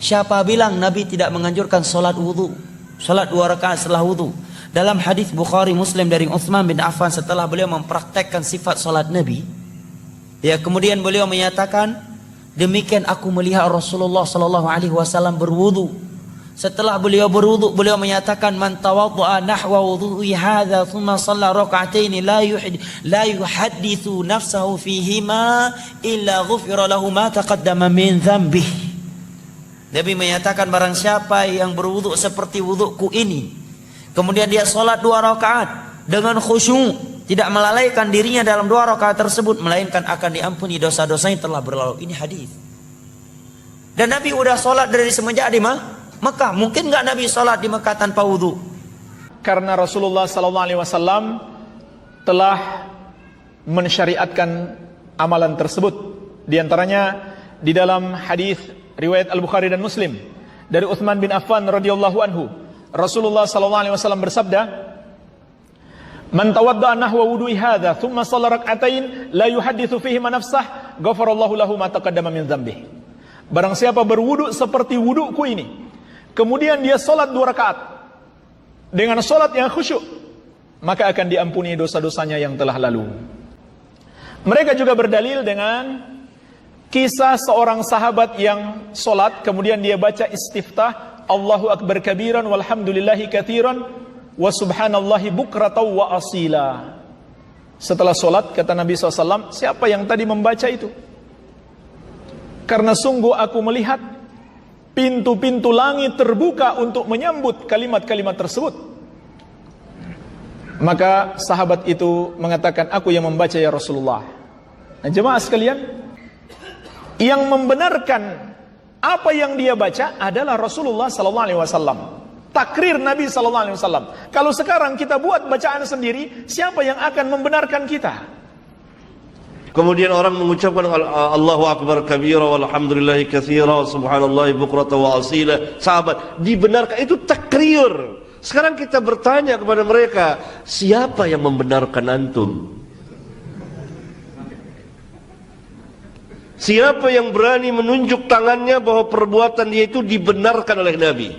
Siapa bilang Nabi tidak menganjurkan salat wudu? Salat 2 rakaat setelah wudu. Dalam hadis Bukhari Muslim dari Utsman bin Affan, setelah beliau mempraktekkan sifat salat Nabi, ya, kemudian beliau menyatakan, demikian aku melihat Rasulullah sallallahu alaihi wasallam berwudu. Setelah beliau berwudu, beliau menyatakan, man tawaddaa nahwa wudu'i hadza thumma shalla rak'ataini la yuhadditsu nafsahu fihima illa ghufira lahu ma taqaddama min dzambihi. Nabi menyatakan, barang siapa yang berwudu seperti wuduku ini, kemudian dia salat 2 rakaat dengan khusyuk, tidak melalaikan dirinya dalam 2 rakaat tersebut, melainkan akan diampuni dosa-dosanya telah berlalu. Ini hadis. Dan Nabi udah salat dari semenjak di Mekah. Mungkin nggak Nabi salat di Mekah tanpa wudu? Karena Rasulullah SAW telah mensyariatkan amalan tersebut. Di antaranya di dalam hadis riwayat Al-Bukhari dan Muslim dari Utsman bin Affan radhiyallahu anhu, Rasulullah SAW bersabda, man tawadda'a nahwa wudu'i hadza thumma shalla rak'atain la yuhadditsu fihi ma nafsah ghafarallahu lahu ma taqaddama min dzambihi. Barang siapa berwudu seperti wuduku ini, kemudian dia salat 2 rakaat dengan salat yang khusyuk, maka akan diampuni dosa-dosanya yang telah lalu. Mereka juga berdalil dengan kisah seorang sahabat yang salat, kemudian dia baca istiftah, Allahu akbar kabiran walhamdulillahi katsiran wa subhanallahi bukratan wa asila. Setelah salat, kata Nabi SAW, siapa yang tadi membaca itu? Karena sungguh aku melihat pintu-pintu langit terbuka untuk menyambut kalimat-kalimat tersebut. Maka sahabat itu mengatakan, aku yang membaca ya Rasulullah. Nah, jemaah sekalian, yang membenarkan apa yang dia baca adalah Rasulullah SAW. Takrir Nabi SAW. Kalau sekarang kita buat bacaan sendiri, siapa yang akan membenarkan kita? Kemudian orang mengucapkan Allahu akbar kabira walhamdulillahi katsira subhanallahi bukratan wa asila. Sahabat dibenarkan, itu takrir. Sekarang kita bertanya kepada mereka, siapa yang membenarkan antum? Siapa yang berani menunjuk tangannya bahwa perbuatan dia itu dibenarkan oleh Nabi?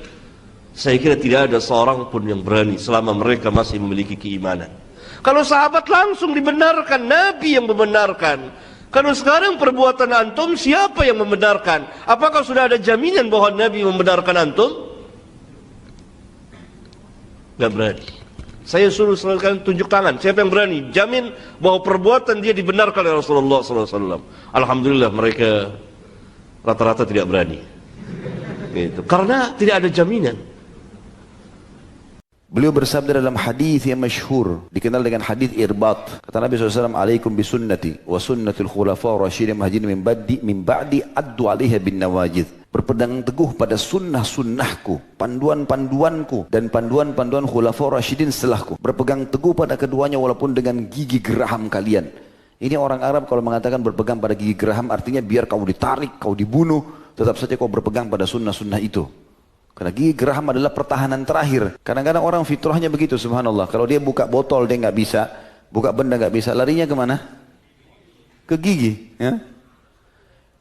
Saya kira tidak ada seorang pun yang berani selama mereka masih memiliki keimanan. Kalau sahabat langsung dibenarkan, Nabi yang membenarkan. Kalau sekarang perbuatan antum, siapa yang membenarkan? Apakah sudah ada jaminan bahwa Nabi membenarkan antum? Gak berani. Saya suruh silakan tunjuk tangan. Siapa yang berani jamin bahwa perbuatan dia dibenarkan oleh Rasulullah SAW? Alhamdulillah mereka rata-rata tidak berani. Gitu. Karena tidak ada jaminan. Beliau bersabda dalam hadis yang masyhur, dikenal dengan hadis irbat. Kata Nabi SAW, alaikum bisunnati wa sunnatul khulafa rasyidin mahdiyyin min ba'di addu alaiha bin nawajid. Berpegang teguh pada sunnah-sunnahku, panduan-panduanku, dan panduan-panduan khulafa rasyidin setelahku. Berpegang teguh pada keduanya walaupun dengan gigi geraham kalian. Ini orang Arab kalau mengatakan berpegang pada gigi geraham, artinya biar kau ditarik, kau dibunuh, tetap saja kau berpegang pada sunnah-sunnah itu. Karena gigi geraham adalah pertahanan terakhir. Kadang-kadang orang fitrahnya begitu, subhanallah. Kalau dia buka botol dia nggak bisa, buka benda nggak bisa, larinya kemana? Ke gigi. Ya?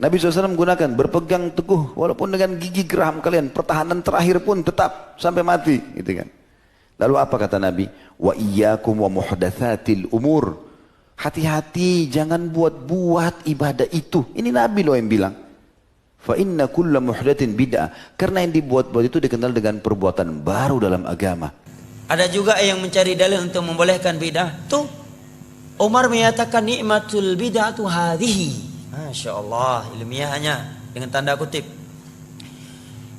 Nabi SAW menggunakan berpegang teguh walaupun dengan gigi geraham kalian, pertahanan terakhir pun tetap sampai mati, gitu kan? Lalu apa kata Nabi? Wa iyyakum wa muhdatsatil umur. Hati-hati, jangan buat-buat ibadah itu. Ini Nabi loh yang bilang. Fa inna kulla muhdatsin bid'ah. Karena yang dibuat-buat itu dikenal dengan perbuatan baru dalam agama. Ada juga yang mencari dalil untuk membolehkan bid'ah. Tuh, Umar menyatakan nikmatul bid'atu hadhihi. Masya Allah, ilmiahnya dengan tanda kutip.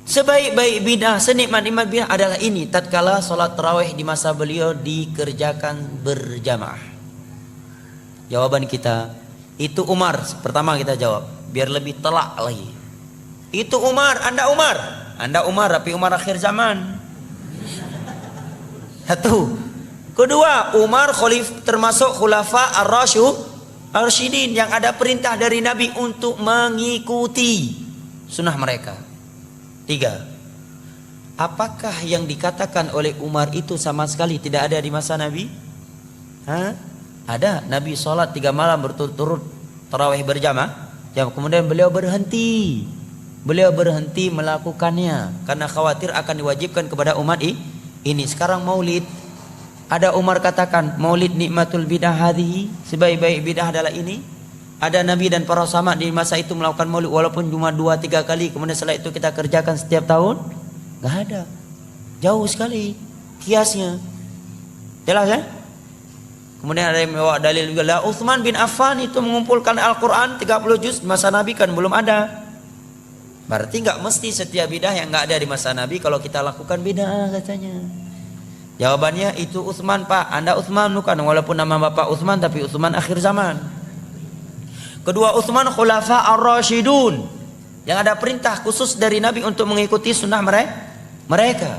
Sebaik-baik bid'ah, senikmat-nikmat bid'ah adalah ini. Tatkala sholat tarawih di masa beliau dikerjakan berjamaah. Jawaban kita, itu Umar. Pertama kita jawab, biar lebih telak lagi. Itu Umar, Anda Umar. Anda Umar, tapi Umar akhir zaman. Satu. Kedua, Umar termasuk khulafa ar-rasyidin yang ada perintah dari Nabi untuk mengikuti sunnah mereka. Tiga. Apakah yang dikatakan oleh Umar itu sama sekali tidak ada di masa Nabi? Hah? Ada. Nabi sholat 3 malam berturut-turut tarawih berjamaah. Kemudian beliau berhenti. beliau berhenti melakukannya karena khawatir akan diwajibkan kepada umat ini. Sekarang maulid, ada Umar katakan maulid nikmatul bidah hadhihi, sebaik-baik bidah adalah ini. Ada Nabi dan para sahabat di masa itu melakukan maulid walaupun cuma 2-3 kali, kemudian setelah itu kita kerjakan setiap tahun? Gak ada. Jauh sekali kiasnya. Jelas ya? Kemudian ada yang membawa dalil juga lah, Utsman bin Affan itu mengumpulkan Al-Quran 30 juz, masa Nabi kan belum ada. Berarti nggak mesti setiap bidah yang nggak ada di masa Nabi kalau kita lakukan bidah katanya. Jawabannya itu Utsman Pak, Anda Utsman bukan, walaupun nama bapak Utsman tapi Utsman akhir zaman. Kedua Utsman khulafa ar-rasyidun, yang ada perintah khusus dari Nabi untuk mengikuti sunnah mereka.